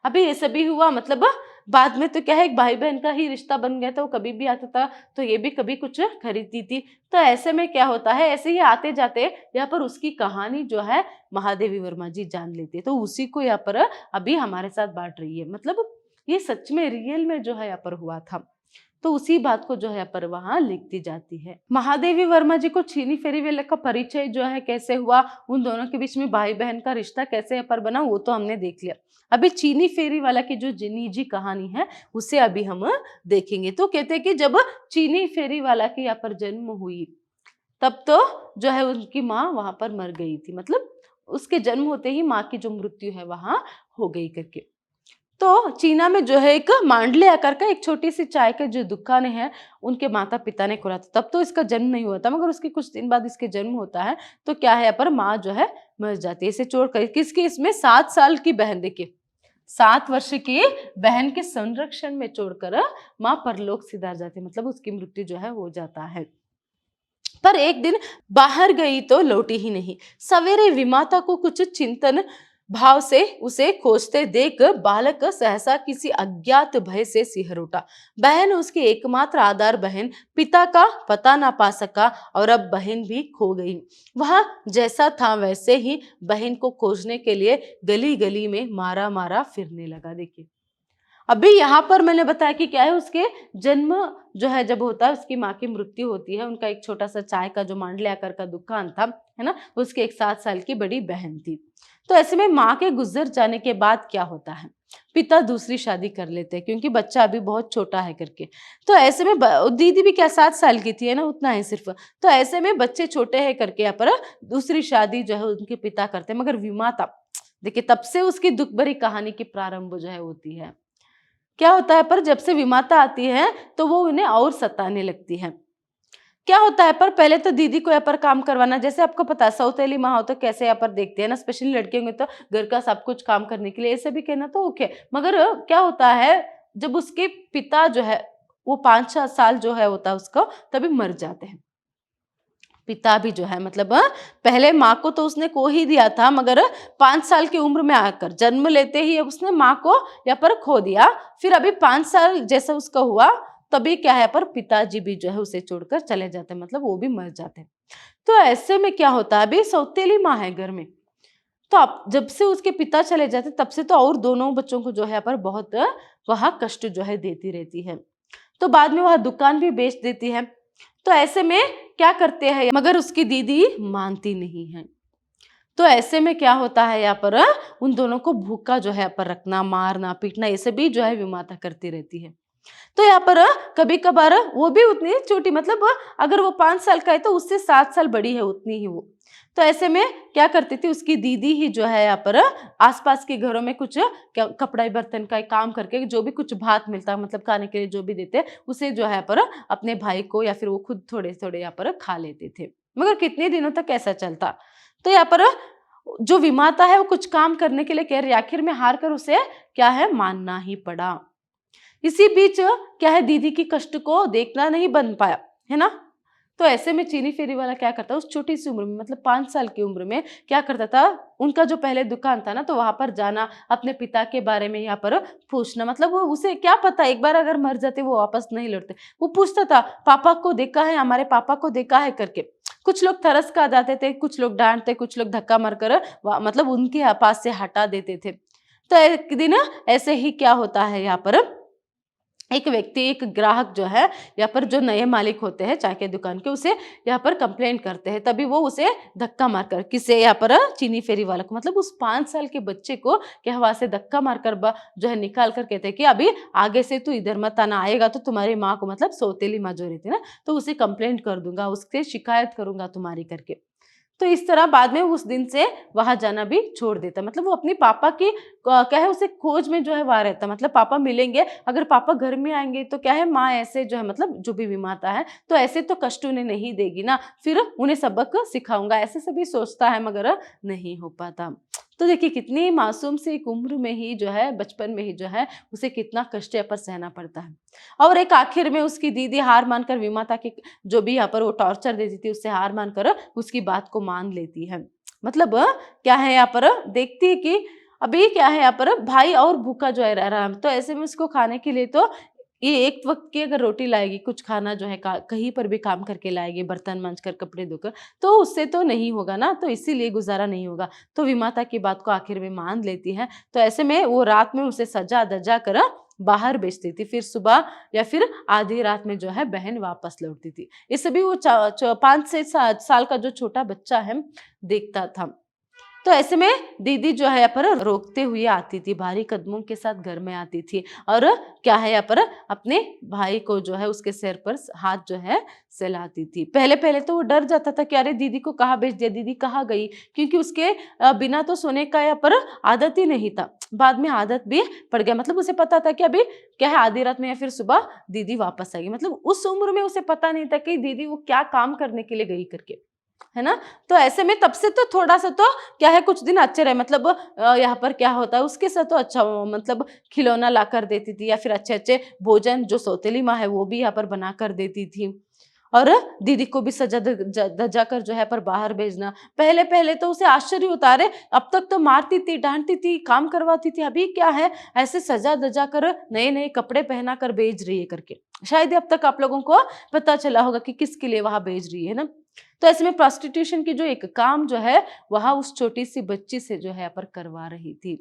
Speaker 1: अभी ये सभी हुआ, मतलब बाद में तो क्या है, एक भाई बहन का ही रिश्ता बन गया था, वो कभी भी आता था तो ये भी कभी कुछ खरीदती थी। तो ऐसे में क्या होता है, ऐसे ही आते जाते यहाँ पर उसकी कहानी जो है महादेवी वर्मा जी जान लेते, तो उसी को यहाँ पर अभी हमारे साथ बांट रही है। मतलब ये सच में रियल में जो है यहाँ पर हुआ था, तो उसी बात को जो है पर वहां लिखती जाती है। महादेवी वर्मा जी को चीनी फेरी वाले का परिचय जो है कैसे हुआ, उन दोनों के बीच में भाई बहन का रिश्ता कैसे यहाँ पर बना, वो तो हमने देख लिया। अभी चीनी फेरी वाला की जो निजी कहानी है उसे अभी हम देखेंगे। तो कहते हैं कि जब चीनी फेरी वाला की यहाँ पर जन्म हुई तब तो जो है उनकी माँ वहां पर मर गई थी, मतलब उसके जन्म होते ही माँ की जो मृत्यु है वहां हो गई करके। तो चीना में जो है एक मांडले आकार का एक छोटी सी चाय का जो दुकान है उनके माता पिता ने खोला था। तब तो इसका जन्म नहीं हुआ था, मगर उसके कुछ दिन बाद इसके जन्म होता है तो क्या है, पर माँ जो है मर जाती है, इसे छोड़कर। किसकी, इसमें 7 साल की बहन, देखिए 7 वर्ष की बहन के संरक्षण में छोड़कर माँ परलोक सिधार जाती है, मतलब उसकी मृत्यु जो है हो जाता है। पर एक दिन बाहर गई तो लौटी ही नहीं। सवेरे विमाता को कुछ चिंतन भाव से उसे खोजते देख बालक सहसा किसी अज्ञात भय से सिहर उठा। बहन उसकी एकमात्र आधार बहन, पिता का पता ना पा सका और अब बहन भी खो गई। वह जैसा था वैसे ही बहन को खोजने के लिए गली गली में मारा मारा फिरने लगा। देखिए, अभी यहाँ पर मैंने बताया कि क्या है, उसके जन्म जो है जब होता है, उसकी माँ की मृत्यु होती है, उनका एक छोटा सा चाय का जो मांडले आकर का दुकान था, है ना, उसकी एक 7 साल की बड़ी बहन थी। तो ऐसे में माँ के गुजर जाने के बाद क्या होता है, पिता दूसरी शादी कर लेते हैं क्योंकि बच्चा अभी बहुत छोटा है करके। तो ऐसे में दीदी भी क्या 7 साल की थी, है ना, उतना है सिर्फ। तो ऐसे में बच्चे छोटे हैं करके यहाँ पर दूसरी शादी जो है उनके पिता करते हैं। मगर विमाता, देखिए तब से उसकी दुख भरी कहानी की प्रारंभ जो है होती है। क्या होता है, पर जब से विमाता आती है तो वो उन्हें और सताने लगती है। क्या होता है, पर पहले तो दीदी को यहाँ पर काम करवाना, जैसे आपको पता है सौतेली माँ हो तो कैसे यहाँ पर देखते हैं ना, स्पेशली लड़कियों में तो घर का सब कुछ काम करने के लिए, ऐसे भी कहना तो ओके। मगर क्या होता है, जब उसके पिता जो है वो 5-6 साल जो है होता है उसका, तभी मर जाते हैं पिता भी जो है, मतलब पहले माँ को तो उसने खो ही दिया था, मगर 5 साल की उम्र में आकर जन्म लेते ही उसने माँ को यहाँ पर खो दिया। फिर अभी 5 साल जैसा उसका हुआ तभी क्या है, पर पिताजी भी जो है उसे छोड़कर चले जाते हैं, मतलब वो भी मर जाते हैं। तो ऐसे में क्या होता है, अभी सौतेली माँ है घर में, तो अब जब से उसके पिता चले जाते तब से तो और दोनों बच्चों को जो है यहाँ पर बहुत वह कष्ट जो है देती रहती है। तो बाद में वह दुकान भी बेच देती है। तो ऐसे में क्या करते हैं, मगर उसकी दीदी मानती नहीं है। तो ऐसे में क्या होता है, यहाँ पर उन दोनों को भूखा जो है यहाँ पर रखना, मारना पीटना, ये सब भी जो है विमाता करती रहती है। तो यहाँ पर कभी कभार वो भी उतनी छोटी, मतलब अगर वो 5 साल का है तो उससे 7 साल बड़ी है, उतनी ही वो। तो ऐसे में क्या करती थी, उसकी दीदी ही जो है यहाँ पर आसपास के घरों में कुछ कपड़ा बर्तन का काम करके जो भी कुछ भात मिलता, मतलब खाने के लिए जो भी देते, उसे जो है पर अपने भाई को या फिर वो खुद थोड़े थोड़े यहाँ पर खा लेते थे। मगर कितने दिनों तक ऐसा चलता। तो यहाँ पर जो विमाता है वो कुछ काम करने के लिए कह रही है, आखिर में हार कर उसे क्या है मानना ही पड़ा। इसी बीच क्या है दीदी की कष्ट को देखना नहीं बन पाया, है ना। तो ऐसे में चीनी फेरी वाला क्या करता है उस छोटी सी उम्र में, मतलब 5 साल की उम्र में क्या करता था, उनका जो पहले दुकान था ना तो वहां पर जाना, अपने पिता के बारे में यहाँ पर पूछना, मतलब वो उसे क्या पता एक बार अगर मर जाते वो वापस नहीं लौटते। वो पूछता था पापा को देखा है, हमारे पापा को देखा है करके। कुछ लोग तरस खा जाते थे, कुछ लोग डांटते, कुछ लोग धक्का मारकर मतलब उनके पास से हटा देते थे। तो एक दिन ऐसे ही क्या होता है यहाँ पर, एक व्यक्ति, एक ग्राहक जो है यहाँ पर, जो नए मालिक होते हैं चाय के दुकान के, उसे यहाँ पर कंप्लेंट करते हैं। तभी वो उसे धक्का मारकर, किसे यहाँ पर, चीनी फेरी वाला को, मतलब उस 5 साल के बच्चे को क्या वहां से धक्का मारकर जो है निकाल कर कहते हैं कि अभी आगे से तू इधर मत आना, आएगा तो तुम्हारी माँ को, मतलब सौतेली माँ जो रहती है ना, तो उसे कंप्लेंट कर दूंगा, उससे शिकायत करूंगा तुम्हारी करके। तो इस तरह बाद में उस दिन से वहां जाना भी छोड़ देता, मतलब वो अपनी पापा की क्या है उसे खोज में जो है वहां रहता, मतलब पापा मिलेंगे, अगर पापा घर में आएंगे तो क्या है माँ ऐसे जो है, मतलब जो भी विमाता है तो ऐसे तो कष्ट उन्हें नहीं देगी ना, फिर उन्हें सबक सिखाऊंगा, ऐसे सभी सोचता है मगर नहीं हो पाता। तो देखिए कितनी मासूम से एक उम्र में ही जो है, बचपन में ही जो है उसे कितना कष्ट यहाँ पर सहना पड़ता है। और एक आखिर में उसकी दीदी हार मानकर विमाता के जो भी यहाँ पर वो टॉर्चर देती थी उससे हार मानकर उसकी बात को मान लेती है। मतलब क्या है यहाँ पर, देखती है कि अभी क्या है यहाँ पर भाई और भूखा जो है रह रहा है, तो ऐसे में उसको खाने के लिए तो ये एक वक्त की अगर रोटी लाएगी, कुछ खाना जो है कहीं पर भी काम करके लाएगी, बर्तन मांज कर, कपड़े धोकर, तो उससे तो नहीं होगा ना, तो इसीलिए गुजारा नहीं होगा। तो विमाता की बात को आखिर में मान लेती है। तो ऐसे में वो रात में उसे सजा दजा कर बाहर बेचती थी, फिर सुबह या फिर आधी रात में जो है बहन वापस लौटती थी। ये सभी वो 5 से 7 साल का जो छोटा बच्चा है देखता था। तो ऐसे में दीदी जो है यहाँ पर रोकते हुए आती थी, भारी कदमों के साथ घर में आती थी, और क्या है यहाँ पर अपने भाई को जो है उसके सिर पर हाथ जो है सहलाती थी। पहले पहले तो वो डर जाता था कि अरे दीदी को कहाँ भेज दिया, दीदी कहाँ गई, क्योंकि उसके बिना तो सोने का यहाँ पर आदत ही नहीं था। बाद में आदत भी पड़ गया, मतलब उसे पता था कि अभी क्या है आधी रात में या फिर सुबह दीदी वापस आएगी। मतलब उस उम्र में उसे पता नहीं था कि दीदी वो क्या काम करने के लिए गई करके, है ना। तो ऐसे में तब से तो थोड़ा सा तो क्या है कुछ दिन अच्छे रहे, मतलब यहाँ पर क्या होता है उसके साथ तो अच्छा मतलब खिलौना ला कर देती थी, या फिर अच्छे अच्छे भोजन जो सौतेली माँ है वो भी यहाँ पर बना कर देती थी, और दीदी को भी सजा धजा कर जो है पर बाहर भेजना। पहले पहले तो उसे आश्चर्य होता, अरे अब तक तो मारती थी, डांटती थी, काम करवाती थी, अभी क्या है ऐसे सजा धजा कर नए नए कपड़े पहना कर भेज रही है करके। शायद अब तक आप लोगों को पता चला होगा कि किसके लिए वहां भेज रही है ना। तो ऐसे में प्रोस्टिट्यूशन की जो एक काम जो है वह उस छोटी सी बच्ची से जो है पर करवा रही थी।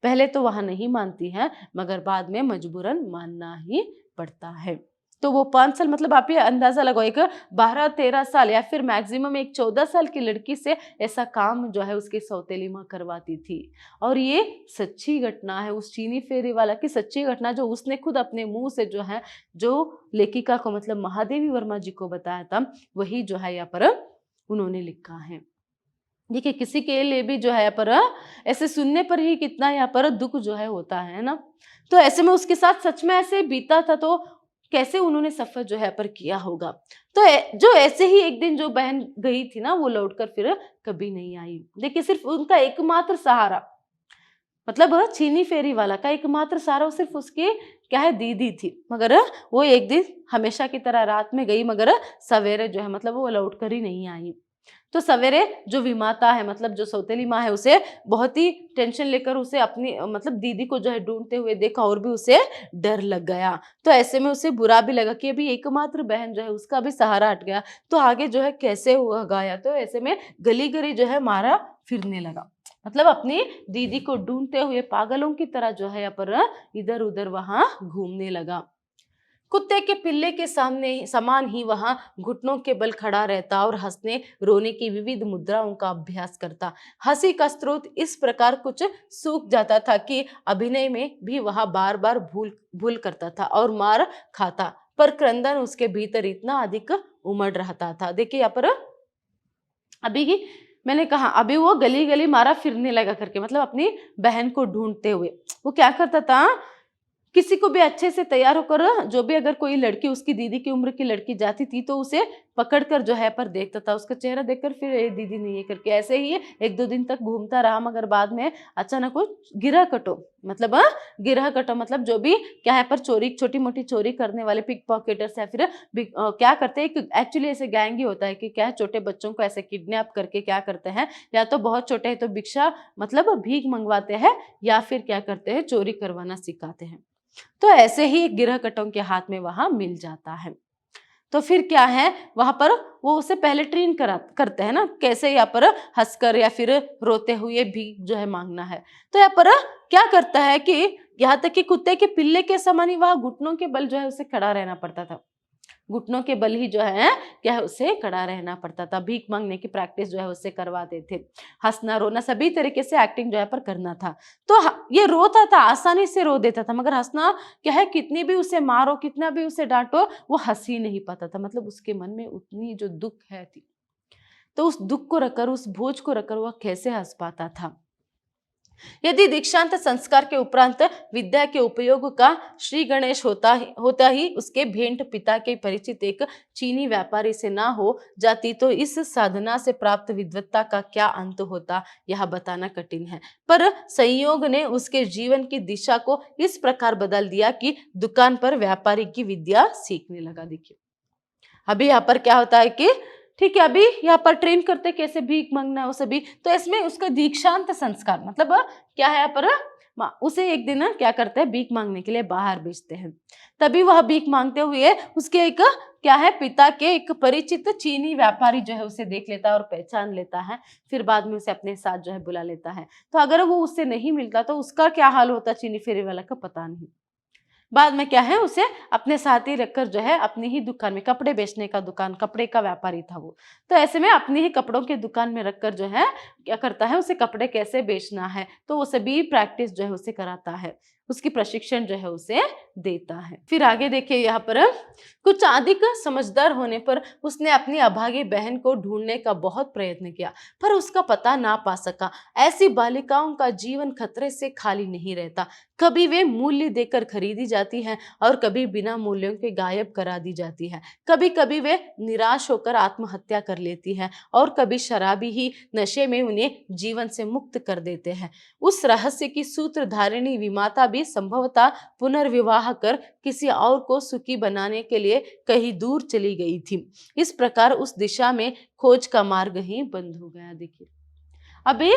Speaker 1: पहले तो वह नहीं मानती है, मगर बाद में मजबूरन मानना ही पड़ता है। तो वो 5 साल, मतलब आप ये अंदाजा लगाओ, एक 12-13 साल या फिर मैक्सिमम एक 14 साल की लड़की से ऐसा काम जो है उसकी सौतेली माँ करवाती थी। और ये सच्ची घटना है, उस चीनी फेरी वाला की सच्ची घटना, जो उसने खुद अपने मुंह से जो है, जो लेखिका को मतलब महादेवी वर्मा जी को बताया था, वही जो है यहाँ पर उन्होंने लिखा है। देखिए किसी के लिए भी जो है यहाँ पर ऐसे सुनने पर ही कितना यहाँ पर दुख जो है होता है ना। तो ऐसे में उसके साथ सच में ऐसे बीता था, तो कैसे उन्होंने सफर जो है पर किया होगा। तो जो ऐसे ही एक दिन जो बहन गई थी ना वो लौटकर फिर कभी नहीं आई। देखिए सिर्फ उनका एकमात्र सहारा, मतलब चीनी फेरी वाला का एकमात्र सहारा वो सिर्फ उसकी क्या है दीदी थी। मगर वो एक दिन हमेशा की तरह रात में गई, मगर सवेरे जो है मतलब वो लौट कर ही नहीं आई। तो सवेरे जो विमाता है, मतलब जो सौतेली माँ है, उसे बहुत ही टेंशन लेकर उसे अपनी मतलब दीदी को जो है ढूंढते हुए देखा, और भी उसे डर लग गया। तो ऐसे में उसे बुरा भी लगा कि अभी एकमात्र बहन जो है उसका भी सहारा हट गया, तो आगे जो है कैसे हुआ गाया। तो ऐसे में गली गली जो है मारा फिरने लगा, मतलब अपनी दीदी को ढूंढते हुए पागलों की तरह जो है पर इधर उधर वहां घूमने लगा। कुत्ते के पिल्ले के सामने समान ही वहां घुटनों के बल खड़ा रहता और हंसने रोने की विविध मुद्राओं का अभ्यास करता। हंसी का स्रोत इस प्रकार कुछ सूख जाता था कि अभिनय में भी वह बार बार भूल भूल करता था और मार खाता, पर क्रंदन उसके भीतर इतना अधिक उमड़ रहता था। देखिए यहाँ पर अभी की मैंने कहा, अभी वो गली गली मारा फिरने लगा करके, मतलब अपनी बहन को ढूंढते हुए वो क्या करता था किसी को भी अच्छे से तैयार होकर, जो भी अगर कोई लड़की उसकी दीदी की उम्र की लड़की जाती थी तो उसे पकड़कर जो है पर देखता था, उसका चेहरा देखकर फिर ये दीदी नहीं है करके, ऐसे ही 1-2 दिन तक घूमता रहा, मगर बाद में अचानक वो गिरा कटो, मतलब गिरह कटो मतलब जो भी क्या है पर चोरी, छोटी मोटी चोरी करने वाले पिक पॉकेटर्स या फिर क्या करते हैं, एक्चुअली ऐसे गैंग ही होता है कि क्या है, छोटे बच्चों को ऐसे किडनैप करके क्या करते हैं, या तो बहुत छोटे हैं तो भिक्षा मतलब भीख मंगवाते हैं, या फिर क्या करते हैं, चोरी करवाना सिखाते हैं। तो ऐसे ही गिरह कटों के हाथ में वहां मिल जाता है। तो फिर क्या है, वहां पर वो उसे पहले ट्रेन करते हैं ना, कैसे यहाँ पर हंसकर या फिर रोते हुए भी जो है मांगना है। तो यहाँ पर क्या करता है कि यहाँ तक कि कुत्ते के पिल्ले के समान ही वहां घुटनों के बल जो है उसे खड़ा रहना पड़ता था, घुटनों के बल ही जो है क्या है उसे खड़ा रहना पड़ता था। भीख मांगने की प्रैक्टिस जो है उससे करवाते थे, हंसना रोना सभी तरीके से एक्टिंग जो है पर करना था। तो ये रोता था, आसानी से रो देता था, मगर हंसना क्या है, कितनी भी उसे मारो, कितना भी उसे डांटो, वो हंस ही नहीं पाता था, मतलब उसके मन में उतनी जो दुख है थी। तो उस दुख को रखकर, उस बोझ को रखकर वह कैसे हंस पाता था। यदि दीक्षांत संस्कार के उपरांत विद्या के उपयोग का श्री गणेश होता ही उसके भेंट पिता के परिचित एक चीनी व्यापारी से ना हो जाती तो इस साधना से प्राप्त विद्वत्ता का क्या अंत होता, यह बताना कठिन है। पर संयोग ने उसके जीवन की दिशा को इस प्रकार बदल दिया कि दुकान पर व्यापारी की विद्या सीखने लगा। देखिए अभी यहाँ पर क्या होता है कि ठीक है, अभी यहाँ पर ट्रेन करते कैसे भीख मांगना है वो सभी, तो इसमें उसका दीक्षांत संस्कार मतलब क्या है यहाँ पर, उसे एक दिन क्या करते हैं, भीख मांगने के लिए बाहर भेजते हैं। तभी वह भीख मांगते हुए उसके एक क्या है, पिता के एक परिचित चीनी व्यापारी जो है उसे देख लेता है और पहचान लेता है, फिर बाद में उसे अपने साथ जो है बुला लेता है। तो अगर वो उससे नहीं मिलता तो उसका क्या हाल होता चीनी फेरी वाला का पता नहीं। बाद में क्या है, उसे अपने साथ ही रखकर जो है अपनी ही दुकान में, कपड़े बेचने का दुकान, कपड़े का व्यापारी था वो, तो ऐसे में अपनी ही कपड़ों की दुकान में रखकर जो है क्या करता है, उसे कपड़े कैसे बेचना है तो वो सभी प्रैक्टिस जो है उसे कराता है, उसकी प्रशिक्षण जो है उसे देता है। फिर आगे देखिए यहाँ पर, कुछ अधिक समझदार होने पर उसने अपनी अभागी बहन को ढूंढने का बहुत प्रयत्न किया, पर उसका पता ना पा सका। ऐसी बालिकाओं का जीवन खतरे से खाली नहीं रहता, कभी वे मूल्य देकर खरीदी जाती हैं और कभी बिना मूल्यों के गायब करा दी जाती है। कभी कभी वे निराश होकर आत्महत्या कर लेती हैं और कभी शराबी ही नशे में उन्हें जीवन से मुक्त कर देते हैं। उस रहस्य की सूत्रधारिणी विमाता भी संभवतः पुनर्विवाह कर किसी और को सुखी बनाने के लिए कहीं दूर चली गई थी। इस प्रकार उस दिशा में खोज का मार्ग ही बंद हो गया। देखिए अभी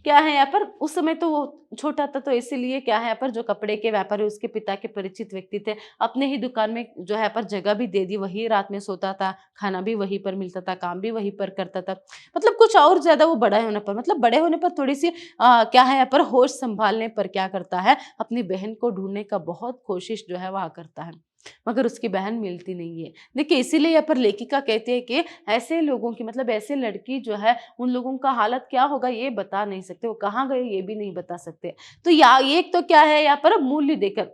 Speaker 1: क्या है यहाँ पर, उस समय तो वो छोटा था तो इसीलिए क्या है यहाँ पर, जो कपड़े के व्यापारी उसके पिता के परिचित व्यक्ति थे, अपने ही दुकान में जो है यहाँ पर जगह भी दे दी, वही रात में सोता था, खाना भी वहीं पर मिलता था, काम भी वहीं पर करता था। मतलब कुछ और ज्यादा वो बड़ा होने पर, मतलब बड़े होने पर थोड़ी सी क्या है यहाँ पर, होश संभालने पर क्या करता है, अपनी बहन को ढूंढने का बहुत कोशिश जो है वह करता है, मगर उसकी बहन मिलती नहीं है। देखिए इसीलिए यहाँ पर लेखिका कहती है कि ऐसे लोगों की, मतलब ऐसे लड़की जो है, उन लोगों का हालत क्या होगा ये बता नहीं सकते, वो कहाँ गए ये भी नहीं बता सकते। तो या एक तो क्या है यहाँ पर, मूल्य देकर,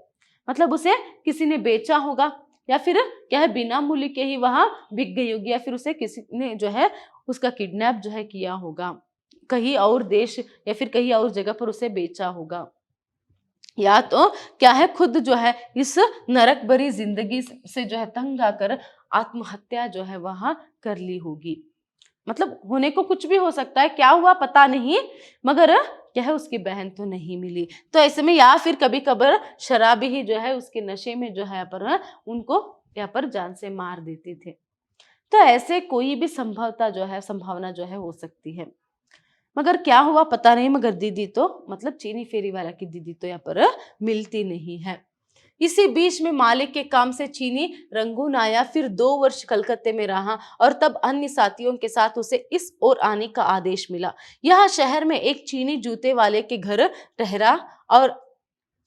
Speaker 1: मतलब उसे किसी ने बेचा होगा, या फिर क्या है बिना मूल्य के ही वहां बिक गई होगी, या फिर उसे किसी ने जो है उसका किडनैप जो है किया होगा, कहीं और देश या फिर कहीं और जगह पर उसे बेचा होगा, या तो क्या है खुद जो है इस नरक भरी जिंदगी से जो है तंग आकर आत्महत्या जो है वहां कर ली होगी। मतलब होने को कुछ भी हो सकता है, क्या हुआ पता नहीं, मगर क्या है उसकी बहन तो नहीं मिली। तो ऐसे में या फिर कभी कभार शराबी ही जो है उसके नशे में जो है यहाँ पर उनको यहाँ पर जान से मार देते थे। तो ऐसे कोई भी संभावना जो है हो सकती है, मगर क्या हुआ पता नहीं, मगर दीदी तो मतलब चीनी फेरी वाला की दीदी तो यहाँ पर मिलती नहीं है। इसी बीच में मालिक के काम से चीनी रंगून आया, फिर 2 वर्ष कलकत्ते में रहा और तब अन्य साथियों के साथ उसे इस ओर आने का आदेश मिला। यह शहर में एक चीनी जूते वाले के घर ठहरा और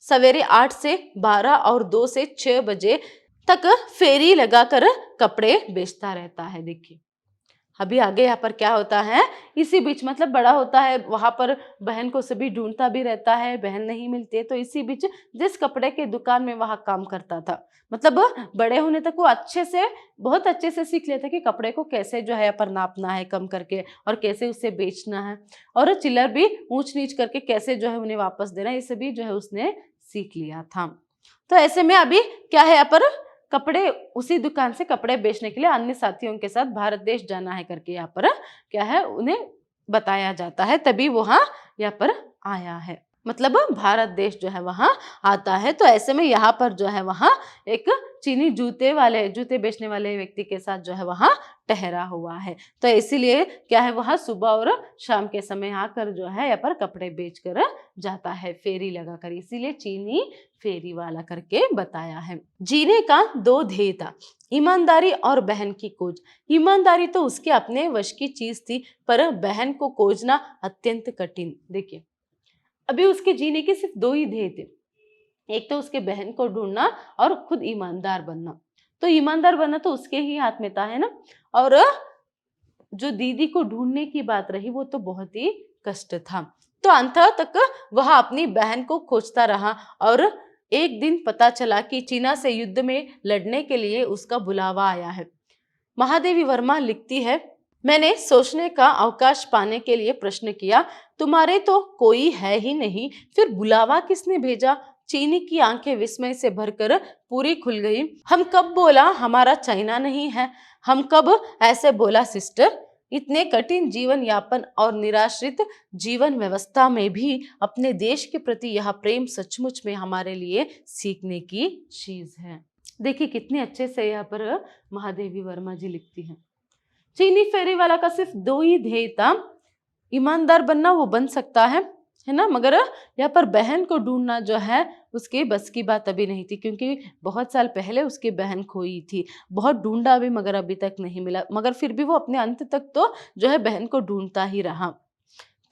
Speaker 1: सवेरे 8 से 12 और 2 से 6 बजे तक फेरी लगाकर कपड़े बेचता रहता है। देखिए अभी आगे यहाँ पर क्या होता है, इसी बीच मतलब बड़ा होता है, वहां पर बहन को सभी ढूंढता भी रहता है, बहन नहीं मिलती है, तो इसी बीच जिस कपड़े के दुकान में वहां काम करता था, मतलब बड़े होने तक वो बहुत अच्छे से सीख लेता कि कपड़े को कैसे जो है यहाँ पर नापना है कम करके, और कैसे उसे बेचना है, और चिल्लर भी ऊंच नीच करके कैसे जो है उन्हें वापस देना है, ये सभी जो है उसने सीख लिया था। तो ऐसे में अभी क्या है यहाँ पर, कपड़े उसी दुकान से कपड़े बेचने के लिए अन्य साथियों के साथ भारत देश जाना है करके यहाँ पर क्या है उन्हें बताया जाता है, तभी वहां यहाँ पर आया है, मतलब भारत देश जो है वहां आता है। तो ऐसे में यहाँ पर जो है वहां एक चीनी जूते बेचने वाले व्यक्ति के साथ जो है वहां ठहरा हुआ है। तो इसीलिए क्या है, वहां सुबह और शाम के समय आकर जो है यहाँ पर कपड़े बेच कर जाता है फेरी लगाकर, इसीलिए चीनी फेरी वाला करके बताया है। जीने का दो ध्येय था, ईमानदारी और बहन की खोज। ईमानदारी तो उसके अपने वश की चीज थी, पर बहन को खोजना अत्यंत कठिन। देखिए अभी उसके जीने के सिर्फ दो ही ध्येय थे, एक तो उसके बहन को ढूंढना और खुद ईमानदार बनना। तो ईमानदार बनना तो उसके ही हाथ में था, है ना। और जो दीदी को ढूंढने की बात रही वो तो बहुत ही कष्ट था। तो अंत तक वह अपनी बहन को खोजता रहा और एक दिन पता चला कि चीना से युद्ध में लड़ने के लिए उसका बुलावा आया है। महादेवी वर्मा लिखती है, मैंने सोचने का अवकाश पाने के लिए प्रश्न किया, तुम्हारे तो कोई है ही नहीं, फिर बुलावा किसने भेजा। चीनी की आंखें विस्मय से भरकर पूरी खुल गई। हम कब बोला हमारा चाइना नहीं है, हम कब ऐसे बोला सिस्टर। इतने कठिन जीवन यापन और निराश्रित जीवन व्यवस्था में भी अपने देश के प्रति यह प्रेम सचमुच में हमारे लिए सीखने की चीज है। देखिए कितने अच्छे से यहाँ पर महादेवी वर्मा जी लिखती हैं। चीनी फेरी वाला का सिर्फ दो ही ध्येय था, ईमानदार बनना वो बन सकता है ना, मगर यहाँ पर बहन को ढूंढना जो है उसके बस की बात अभी नहीं थी, क्योंकि बहुत साल पहले उसकी बहन खोई थी। बहुत ढूंढा भी मगर अभी तक नहीं मिला, मगर फिर भी वो अपने अंत तक तो जो है बहन को ढूंढता ही रहा।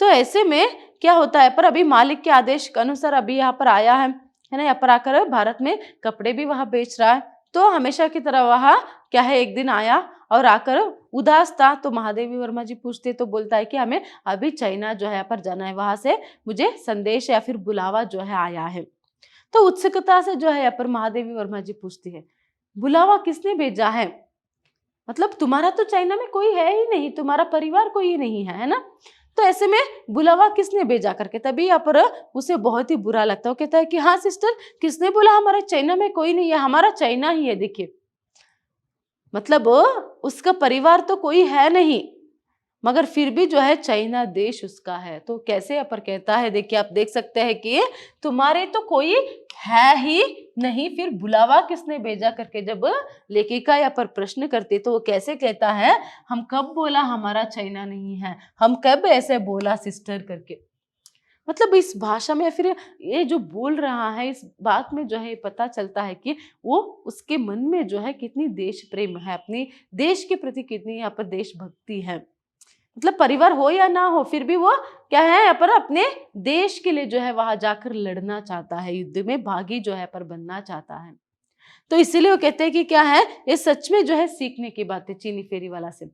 Speaker 1: तो ऐसे में क्या होता है, पर अभी मालिक के आदेश के अनुसार अभी यहाँ पर आया है ना, यहाँ पर आकर भारत में कपड़े भी वहां बेच रहा है। तो हमेशा की तरह वहां क्या है, एक दिन आया और आकर उदास था। तो महादेवी वर्मा जी पूछते तो बोलता है कि हमें अभी चाइना जो है यहाँ पर जाना है, वहां से मुझे संदेश या फिर बुलावा जो है आया है। तो उत्सुकता से जो है यहाँ पर महादेवी वर्मा जी पूछती है, बुलावा किसने भेजा है, मतलब तुम्हारा तो चाइना में कोई है ही नहीं, तुम्हारा परिवार कोई ही नहीं है ना। तो ऐसे में बुलावा किसने भेजा करके, तभी यहाँ पर उसे बहुत ही बुरा लगता है। वो कहता है कि हाँ सिस्टर, किसने बोला हमारे चाइना में कोई नहीं है, हमारा चाइना ही है। देखिए मतलब उसका परिवार तो कोई है नहीं, मगर फिर भी जो है चाइना देश उसका है। तो कैसे यहाँ पर कहता है, देखिए आप देख सकते हैं कि तुम्हारे तो कोई है ही नहीं, फिर बुलावा किसने भेजा करके जब लेखिका यहाँ पर प्रश्न करती तो वो कैसे कहता है, हम कब बोला हमारा चाइना नहीं है, हम कब ऐसे बोला सिस्टर करके। मतलब इस भाषा में फिर ये जो बोल रहा है, इस बात में जो है पता चलता है कि वो उसके मन में जो है कितनी देश प्रेम है, अपने देश के प्रति कितनी यहाँ पर देशभक्ति है। मतलब परिवार हो या ना हो, फिर भी वो क्या है यहाँ पर अपने देश के लिए जो है वहां जाकर लड़ना चाहता है, युद्ध में भागी जो है पर बनना चाहता है। तो इसीलिए वो कहते हैं कि क्या है, ये सच में जो है सीखने की बात है चीनी फेरी वाला से,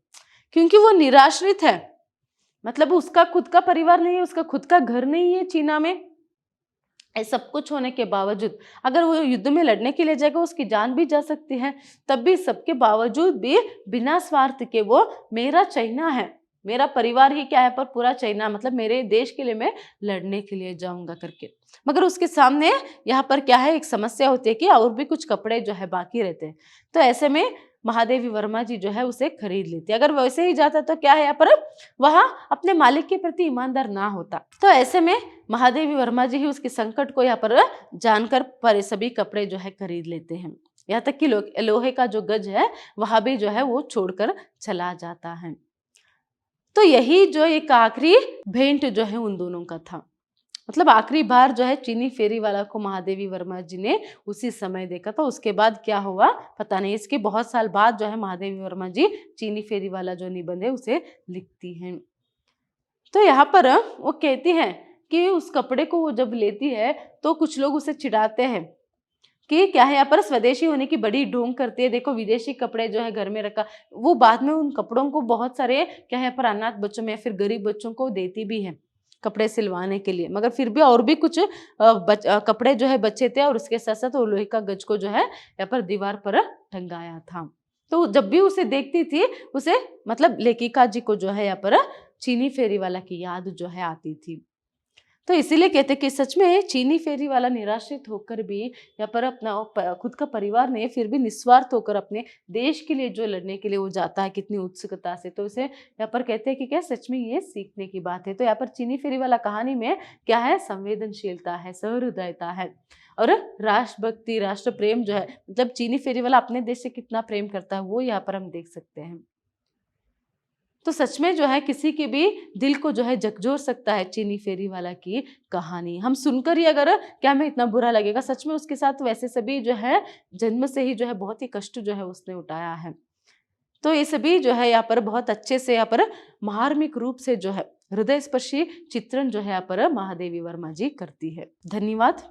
Speaker 1: क्योंकि वो निराश्रित है। मतलब उसका खुद का परिवार नहीं है, उसका खुद का घर नहीं है चीना में। ये सब कुछ होने के बावजूद अगर वो युद्ध में लड़ने के लिए जाएगा, उसकी जान भी जा सकती है, तब भी सबके बावजूद भी बिना स्वार्थ के वो मेरा चाइना है, मेरा परिवार ही क्या है पर पूरा चाइना, मतलब मेरे देश के लिए मैं लड़ने के लिए जाऊंगा करके। मगर उसके सामने यहाँ पर क्या है, एक समस्या होती है कि और भी कुछ कपड़े जो है बाकी रहते हैं। तो ऐसे में महादेवी वर्मा जी जो है उसे खरीद लेती है। अगर वैसे ही जाता तो क्या है यहाँ पर वहां अपने मालिक के प्रति ईमानदार ना होता। तो ऐसे में महादेवी वर्मा जी ही उसके संकट को यहाँ पर जानकर पर सभी कपड़े जो है खरीद लेते हैं। यहाँ तक कि लोहे का जो गज है वहां भी जो है वो छोड़कर चला जाता है। तो यही जो एक आखिरी भेंट जो है उन दोनों का था, मतलब आखिरी बार जो है चीनी फेरी वाला को महादेवी वर्मा जी ने उसी समय देखा था। उसके बाद क्या हुआ पता नहीं, इसके बहुत साल बाद जो है महादेवी वर्मा जी चीनी फेरी वाला जो निबंध है उसे लिखती हैं। तो यहाँ पर वो कहती हैं कि उस कपड़े को वो जब लेती है तो कुछ लोग उसे चिढ़ाते हैं कि क्या है, यहाँ पर स्वदेशी होने की बड़ी ढोंग करती है, देखो विदेशी कपड़े जो है घर में रखा। वो बाद में उन कपड़ों को बहुत सारे क्या है यहाँ पर अनाथ बच्चों में या फिर गरीब बच्चों को देती भी है कपड़े सिलवाने के लिए। मगर फिर भी और भी कुछ कपड़े जो है बचे थे और उसके साथ साथ वो लोहे का गज को जो है यहाँ पर दीवार पर टंगाया था। तो जब भी उसे देखती थी उसे मतलब लेखिका जी को जो है यहाँ पर चीनी फेरी वाला की याद जो है आती थी। तो इसीलिए कहते हैं कि सच में चीनी फेरी वाला निराश्रित होकर भी यहाँ पर अपना खुद का परिवार नहीं फिर भी निस्वार्थ होकर अपने देश के लिए जो लड़ने के लिए वो जाता है कितनी उत्सुकता से, तो इसे यहाँ पर कहते हैं कि क्या सच में ये सीखने की बात है। तो यहाँ पर चीनी फेरी वाला कहानी में क्या है, संवेदनशीलता है, सहृदयता है और राष्ट्रभक्ति, राष्ट्र प्रेम जो है, मतलब चीनी फेरी वाला अपने देश से कितना प्रेम करता है वो यहाँ पर हम देख सकते हैं। तो सच में जो है किसी के भी दिल को जो है झकझोर सकता है चीनी फेरी वाला की कहानी। हम सुनकर ही अगर क्या हमें इतना बुरा लगेगा, सच में उसके साथ वैसे सभी जो है जन्म से ही जो है बहुत ही कष्ट जो है उसने उठाया है। तो ये सभी जो है यहाँ पर बहुत अच्छे से यहाँ पर मार्मिक रूप से जो है हृदय स्पर्शी चित्रण जो है यहाँ पर महादेवी वर्मा जी करती है। धन्यवाद।